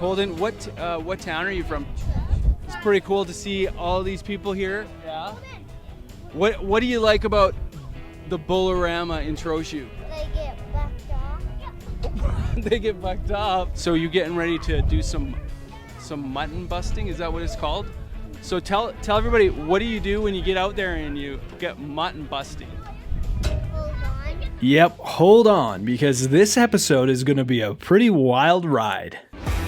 Holden, what town are you from? It's pretty cool to see all these people here. Yeah. What do you like about the Bullarama in Trochu? They get bucked off. They get bucked off. So you getting ready to do some mutton busting? Is that what it's called? So tell everybody, what do you do when you get out there and you get mutton busting? Hold on. Yep, hold on, because this episode is going to be a pretty wild ride.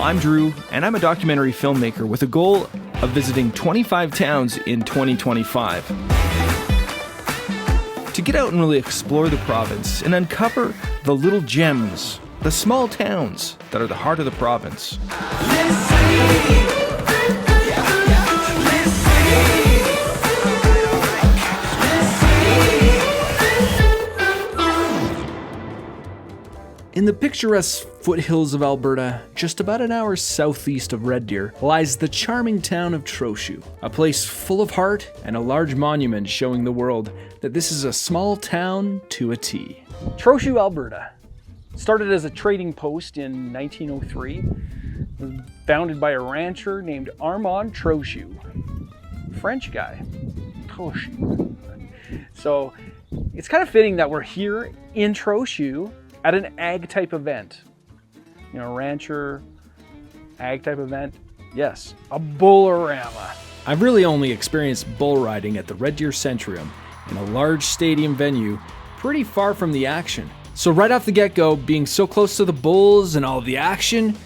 I'm Drew, and I'm a documentary filmmaker with a goal of visiting 25 towns in 2025. To get out and really explore the province and uncover the little gems, the small towns that are the heart of the province. In the picturesque foothills of Alberta, just about an hour southeast of Red Deer, lies the charming town of Trochu, a place full of heart and a large monument showing the world that this is a small town to a T. Trochu, Alberta, started as a trading post in 1903, founded by a rancher named Armand Trochu, French guy, Trochu. So it's kind of fitting that we're here in Trochu at an ag type event. You know, rancher, ag type event. Yes, a Bullarama. I've really only experienced bull riding at the Red Deer Centrium in a large stadium venue pretty far from the action. So right off the get-go, being so close to the bulls and all of the action,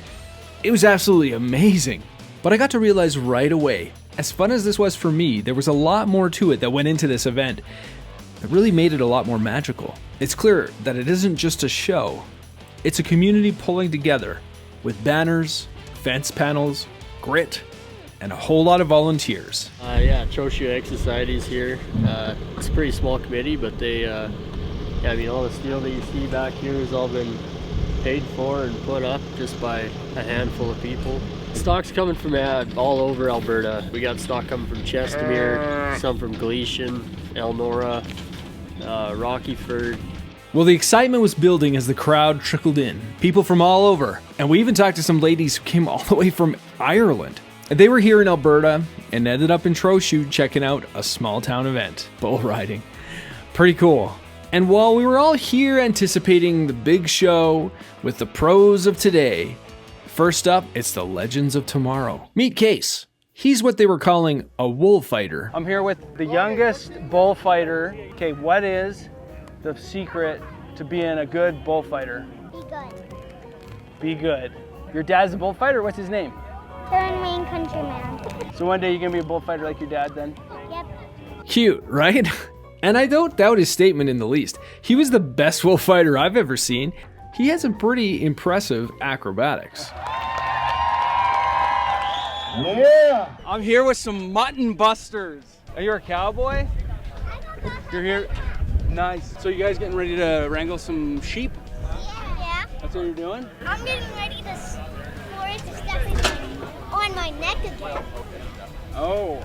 it was absolutely amazing. But I got to realize right away, as fun as this was for me, there was a lot more to it that went into this event that really made it a lot more magical. It's clear that it isn't just a show. It's a community pulling together with banners, fence panels, grit, and a whole lot of volunteers. Trochu Ag Society's here. It's a pretty small committee, but they, all the steel that you see back here has all been paid for and put up just by a handful of people. Stock's coming from all over Alberta. We got stock coming from Chestermere, some from Gleason, Elnora, Rockyford. Well, the excitement was building as the crowd trickled in. People from all over. And we even talked to some ladies who came all the way from Ireland. And they were here in Alberta and ended up in Trochu checking out a small town event. Bull riding. Pretty cool. And while we were all here anticipating the big show with the pros of today, first up, it's the legends of tomorrow. Meet Case. He's what they were calling a wool fighter. I'm here with the youngest bullfighter. Okay, what is the secret to being a good bullfighter? Be good. Be good. Your dad's a bullfighter? What's his name? Third main countryman. So one day you're gonna be a bullfighter like your dad then? Yep. Cute, right? And I don't doubt his statement in the least. He was the best bull fighter I've ever seen. He had some pretty impressive acrobatics. Yeah! I'm here with some mutton busters. Are you a cowboy? You're here? Nice. So you guys getting ready to wrangle some sheep? Yeah. That's what you're doing? I'm getting ready for it to step on my neck again. Oh,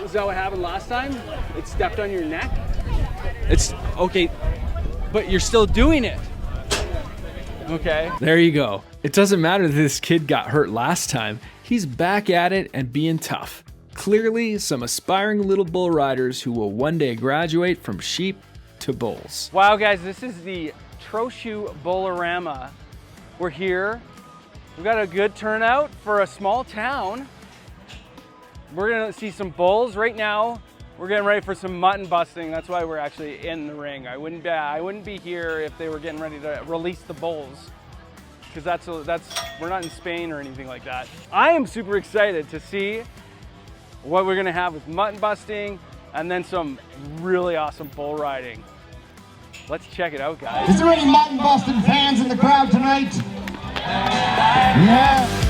was that what happened last time? It stepped on your neck? It's okay, but you're still doing it. Okay. There you go. It doesn't matter that this kid got hurt last time. He's back at it and being tough. Clearly, some aspiring little bull riders who will one day graduate from sheep to bulls. Wow, guys, this is the Trochu Bullarama. We're here. We've got a good turnout for a small town. We're gonna see some bulls right now. We're getting ready for some mutton busting. That's why we're actually in the ring. I wouldn't be here if they were getting ready to release the bulls, because we're not in Spain or anything like that. I am super excited to see what we're gonna have with mutton busting and then some really awesome bull riding. Let's check it out, guys. Is there any mutton busting fans in the crowd tonight? Yeah.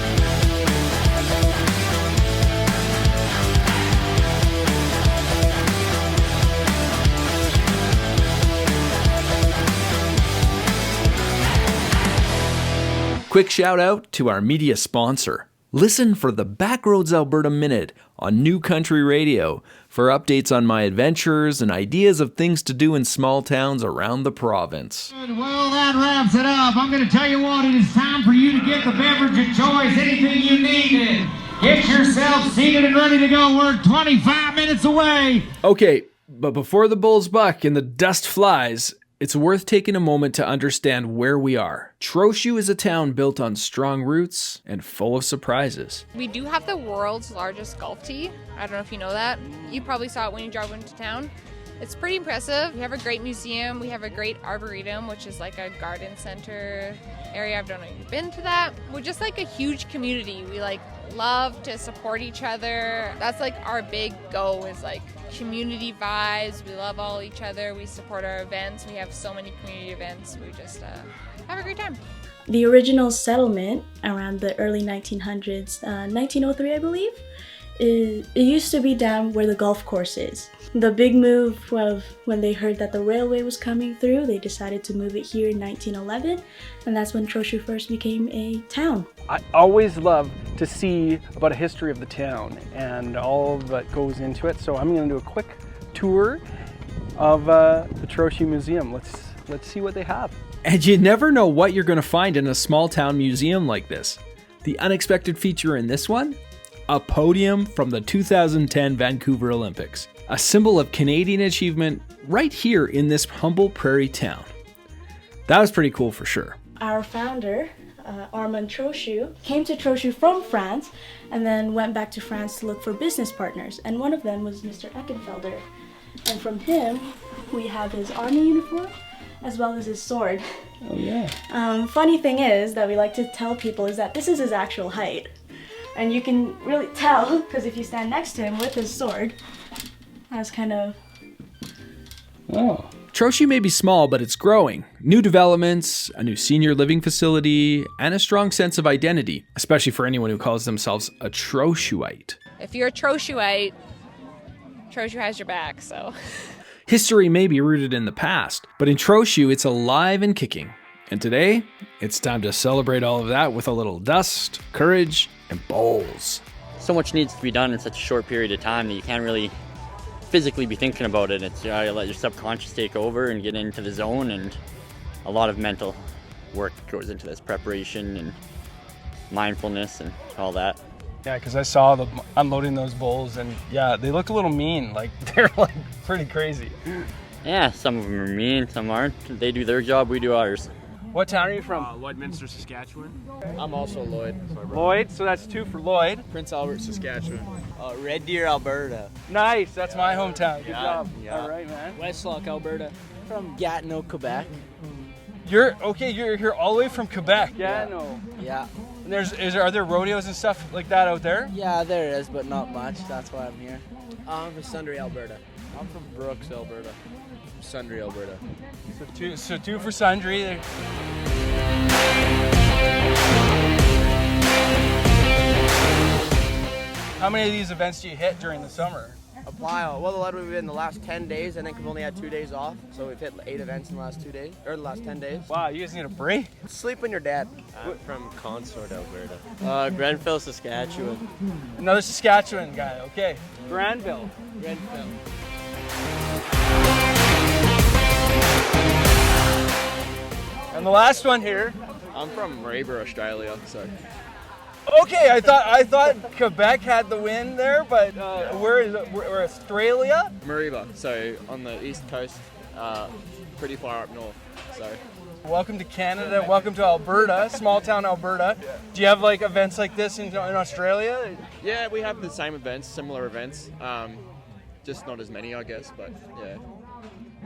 Quick shout out to our media sponsor, Listen for the Backroads Alberta Minute on New Country Radio for updates on my adventures and ideas of things to do in small towns around the province. Well, that wraps it up. I'm going to tell you what, it is time for you to get the beverage of choice, anything you need. Get yourself seated and ready to go. We're 25 minutes away. Okay, but before the bulls buck and the dust flies, it's worth taking a moment to understand where we are. Troshu is a town built on strong roots and full of surprises. We do have the world's largest golf tee. I don't know if you know that. You probably saw it when you drove into town. It's pretty impressive. We have a great museum. We have a great arboretum, which is like a garden center area. I don't know if you've been to that. We're just like a huge community. We love to support each other. That's like our big go, is like community vibes. We love all each other. We support our events. We have so many community events. We just have a great time. The original settlement around the early 1900s, 1903 I believe, it used to be down where the golf course is. The big move was when they heard that the railway was coming through, they decided to move it here in 1911, and that's when Troshu first became a town. I always love to see about a history of the town and all that goes into it. So I'm going to do a quick tour of the Troshu Museum. Let's see what they have. And you never know what you're going to find in a small town museum like this. The unexpected feature in this one? A podium from the 2010 Vancouver Olympics. A symbol of Canadian achievement right here in this humble prairie town. That was pretty cool for sure. Our founder, Armand Trochu, came to Troshu from France and then went back to France to look for business partners. And one of them was Mr. Eckenfelder. And from him, we have his army uniform as well as his sword. Oh yeah. Funny thing is that we like to tell people is that this is his actual height. And you can really tell because if you stand next to him with his sword, that's kind of... Oh. Troshu may be small, but it's growing. New developments, a new senior living facility, and a strong sense of identity, especially for anyone who calls themselves a Troshuite. If you're a Troshuite, Troshu has your back, so... History may be rooted in the past, but in Troshu, it's alive and kicking. And today, it's time to celebrate all of that with a little dust, courage, and bowls. So much needs to be done in such a short period of time that you can't really physically be thinking about it. It's you let your subconscious take over and get into the zone, and a lot of mental work goes into this preparation and mindfulness and all that. Yeah, because I saw them unloading those bowls, and yeah, they look a little mean. Like they're like pretty crazy. Yeah, some of them are mean, some aren't. They do their job, we do ours. What town are you from? Lloydminster, Saskatchewan. I'm also Lloyd. Lloyd, so that's 2 for Lloyd. Prince Albert, Saskatchewan. Red Deer, Alberta. Nice, that's my hometown. Good job. Yeah. All right, man. Westlock, Alberta. From Gatineau, Quebec. You're here all the way from Quebec. Yeah. No. Yeah. And are there rodeos and stuff like that out there? Yeah, there is, but not much. That's why I'm here. I'm from Sundre, Alberta. I'm from Brooks, Alberta. Sundre, Alberta. So two for Sundre. How many of these events do you hit during the summer? A while. Well, we've been in the last 10 days. I think we've only had 2 days off. So we've hit 8 events in the last 2 days, or the last 10 days. Wow, you guys need a break? Sleep when you're dead. I'm from Consort, Alberta. Grenfell, Saskatchewan. Another Saskatchewan guy, okay. Granville. And the last one here. I'm from Raybur, Australia, so. Okay, I thought Quebec had the win there, but where is it? We're Australia? Mariba, so on the east coast, pretty far up north. So. Welcome to Canada. Welcome to Alberta, small town Alberta. Yeah. Do you have like events like this in Australia? Yeah, we have the same events, similar events. Just not as many, I guess, but yeah.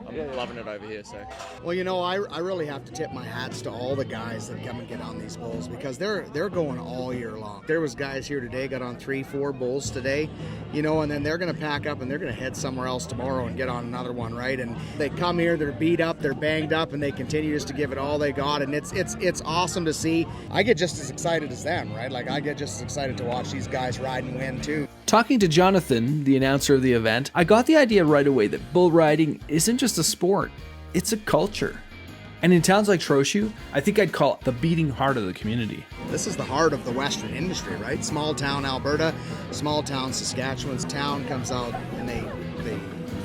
I'm loving it over here, so. Well, you know, I really have to tip my hats to all the guys that come and get on these bulls because they're going all year long. There was guys here today, got on 3-4 bulls today, you know, and then they're going to pack up and they're going to head somewhere else tomorrow and get on another one, right? And they come here, they're beat up, they're banged up, and they continue just to give it all they got, and it's awesome to see. I get just as excited as them, right? Like, I get just as excited to watch these guys ride and win, too. Talking to Jonathan, the announcer of the event, I got the idea right away that bull riding isn't just a sport, it's a culture. And in towns like Troshu, I think I'd call it the beating heart of the community. This is the heart of the Western industry, right? Small town Alberta, small town Saskatchewan's town comes out and they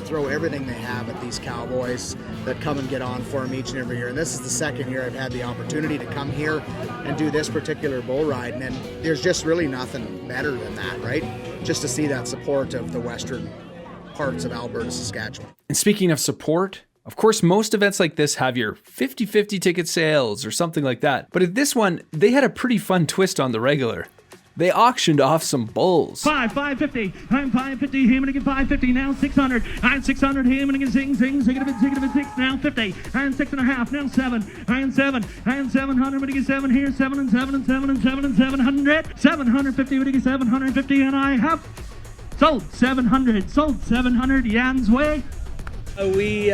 throw everything they have at these cowboys that come and get on for them each and every year. And this is the second year I've had the opportunity to come here and do this particular bull ride. And there's just really nothing better than that, right? Just to see that support of the western parts of Alberta, Saskatchewan. And speaking of support, of course, most events like this have your 50-50 ticket sales or something like that. But at this one, they had a pretty fun twist on the regular. They auctioned off some bulls. 550. I'm 550. Him and again 550. Now 600. I'm 600. Him and again sing. Take it a bit 6. Now 50. I'm 6.5. Now 7. I'm 7. I'm 700. But again 7 here. 7 and 7 and 7 and 7 and 700. 750. But again 750. And I have sold 700. Sold 700. Jan's way. We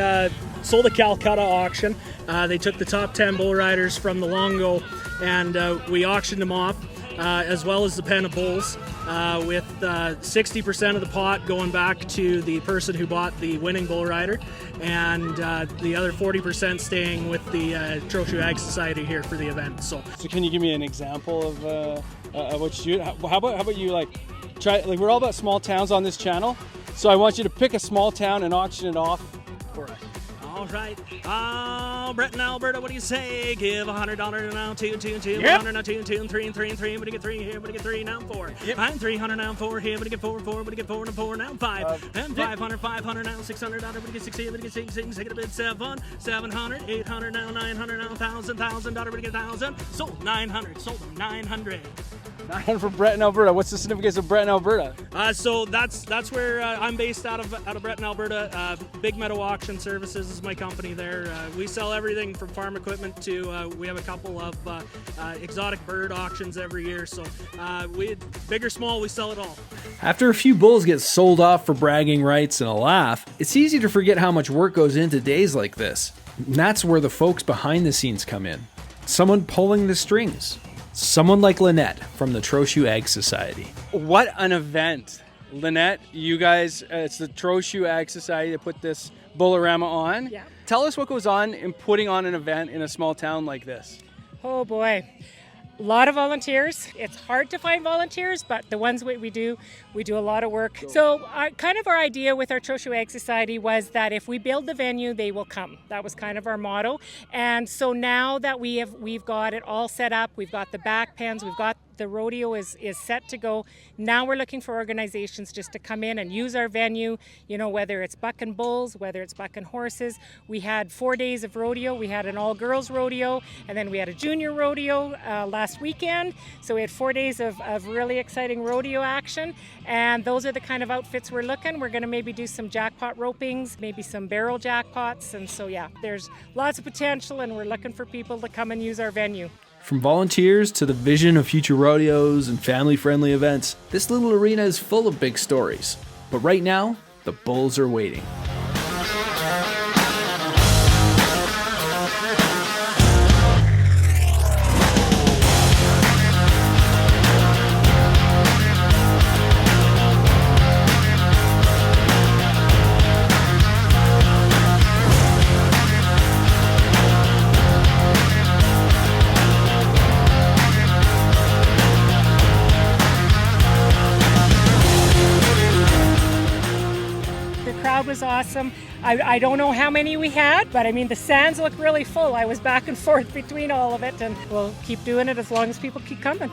sold a Kolkata auction. They took the top 10 bull riders from the Longo and we auctioned them off. As well as the pen of bulls, with 60% of the pot going back to the person who bought the winning bull rider, and the other 40% staying with the Trochu Ag Society here for the event. So can you give me an example of what you do? How about you try? We're all about small towns on this channel, so I want you to pick a small town and auction it off for us. all right. Brett in Alberta, what do you say? Give $100 now, two, Yep. 100 now, two, and three, but you get 3 here, but you get 3 now, 4. Yep. I'm 300 now, 4 here, but you get 4, but you get 4 and 4 now, 5. And 500 now, $600, but you get 6 here, but you get 6, take it a bit, 700, 800 now, 900 now, $1,000, but you get 1,000. Sold 900, sold them 900. 900 for Brett in Alberta. What's the significance of Brett in Alberta? So that's where I'm based out of Brett in Alberta. Big Meadow Auction Services is my company there. We sell everything from farm equipment to we have a couple of exotic bird auctions every year. So big or small, we sell it all. After a few bulls get sold off for bragging rights and a laugh, it's easy to forget how much work goes into days like this. And that's where the folks behind the scenes come in. Someone pulling the strings. Someone like Lynette from the Troshu Ag Society. What an event. Lynette, you guys, it's the Troshu Ag Society that put this Bullarama on. Yeah. Tell us what goes on in putting on an event in a small town like this. Oh boy, a lot of volunteers. It's hard to find volunteers, but the ones we do a lot of work. So our idea with our Troshu Ag Society was that if we build the venue, they will come. That was kind of our motto. And so now that we've got it all set up, we've got the back pens, we've got the rodeo is set to go. Now we're looking for organizations just to come in and use our venue, whether it's bucking bulls, whether it's bucking horses. We had 4 days of rodeo. We had an all-girls rodeo, and then we had a junior rodeo last weekend. So we had 4 days of really exciting rodeo action, and those are the kind of outfits we're looking. We're going to maybe do some jackpot ropings, maybe some barrel jackpots, and so yeah, there's lots of potential, and we're looking for people to come and use our venue. From volunteers to the vision of future rodeos and family-friendly events, this little arena is full of big stories. But right now, the bulls are waiting. Was awesome. I don't know how many we had, but I mean the stands look really full. I was back and forth between all of it, and we'll keep doing it as long as people keep coming.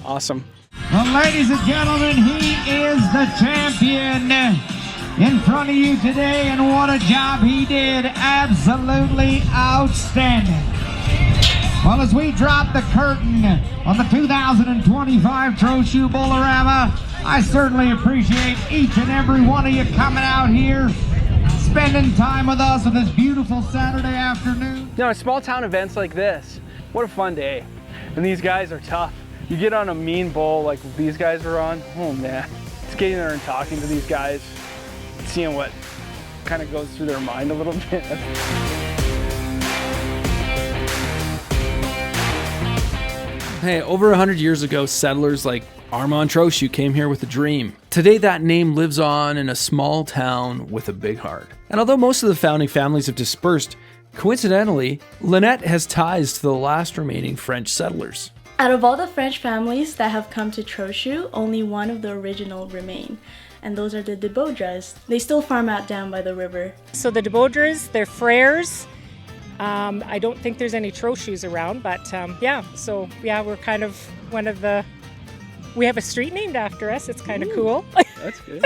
Awesome. Well, ladies and gentlemen, he is the champion in front of you today, and what a job he did. Absolutely outstanding. Well, as we drop the curtain on the 2025 Trochu Bullarama, I certainly appreciate each and every one of you coming out here, spending time with us on this beautiful Saturday afternoon. Small town events like this, what a fun day. And these guys are tough. You get on a mean bull like these guys are on, oh man. It's getting there and talking to these guys, seeing what kind of goes through their mind a little bit. Hey, over 100 years ago, settlers like Armand Trochu came here with a dream. Today, that name lives on in a small town with a big heart. And although most of the founding families have dispersed, Coincidentally, Lynette has ties to the last remaining French settlers. Out of all the French families that have come to Trochu, only one of the original remain, and those are the de Baudras. They still farm out down by the river. So the de Baudras, they're frères. I don't think there's any Trochus around, but we're kind of one of the... We have a street named after us. It's kind of cool. That's good.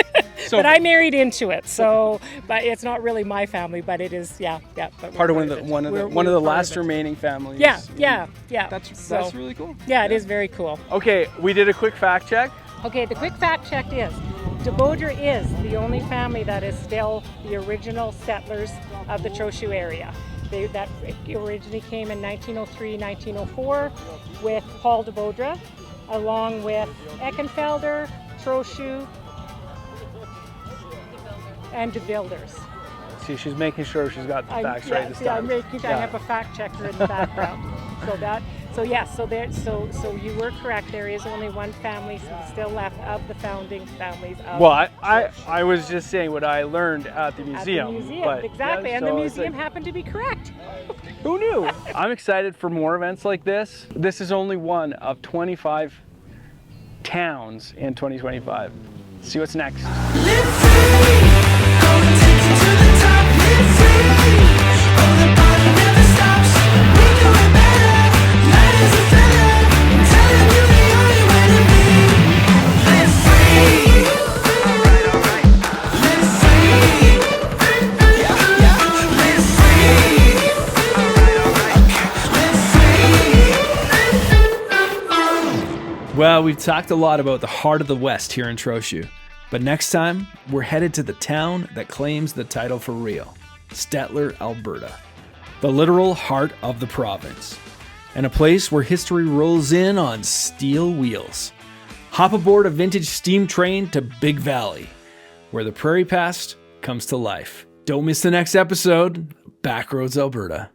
So, but I married into it, so but it's not really my family, but it is, But part of one of the last remaining families. Yeah. That's really cool. Yeah, it is very cool. Okay, we did a quick fact check. Okay, the quick fact check is de Baudra is the only family that is still the original settlers of the Troshu area. That originally came in 1903, 1904 with Paul de Baudra, along with Eckenfelder, Troshu, and de Wilders. See, she's making sure she's got the facts right this time. I have a fact checker in the background. So you were correct. There is only one family still left of the founding families. Well, I was just saying what I learned at the museum. At the museum, but, exactly, and the museum happened to be correct. Who knew? I'm excited for more events like this. This is only one of 25 towns in 2025. See what's next. Well, we've talked a lot about the heart of the West here in Trochu, but next time we're headed to the town that claims the title for real, Stettler, Alberta, the literal heart of the province, and a place where history rolls in on steel wheels. Hop aboard a vintage steam train to Big Valley, where the prairie past comes to life. Don't miss the next episode, Backroads, Alberta.